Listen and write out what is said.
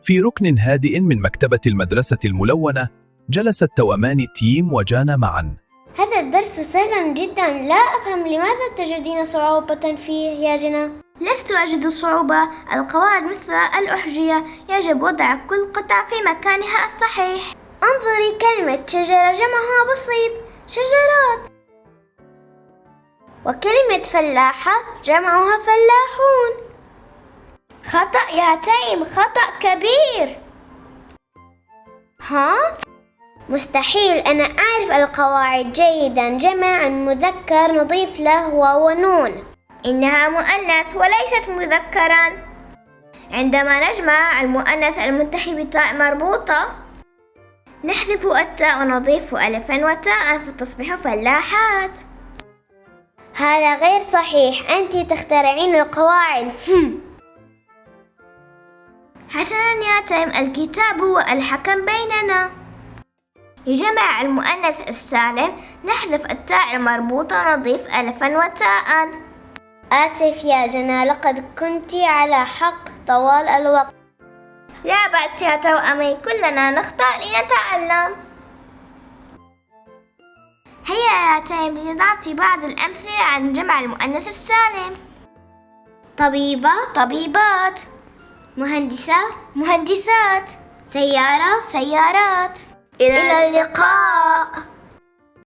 في ركن هادئ من مكتبة المدرسة الملونة، جلس التوأمان تيم وجانا معا. هذا الدرس سهل جدا، لا أفهم لماذا تجدين صعوبة فيه يا جنى؟ لست أجد صعوبة، القواعد مثل الأحجية، يجب وضع كل قطعة في مكانها الصحيح. انظري، كلمة شجرة جمعها بسيط، شجرات. وكلمة فلاحة جمعها فلاحون. خطأ يا تيم، خطأ كبير. ها؟ مستحيل، أنا أعرف القواعد جيدا. جمع مذكر نضيف له واو ونون. إنها مؤنث وليست مذكرا. عندما نجمع المؤنث المنتهي بتاء مربوطة نحذف التاء ونضيف ألفا وتاء فتصبح فلاحات. هذا غير صحيح، أنت تخترعين القواعد. حسنا يا تيم، الكتاب هو الحكم بيننا. لجمع المؤنث السالم نحذف التاء المربوطة ونضيف ألفا وتاء. آسف يا جنى، لقد كنت على حق طوال الوقت. لا بأس يا توأمي، كلنا نخطأ لنتعلم. هيا يا تيم لنعطي بعض الأمثلة عن جمع المؤنث السالم. طبيبة، طبيبات. مهندسة، مهندسات. سيارة، سيارات. إلى اللقاء.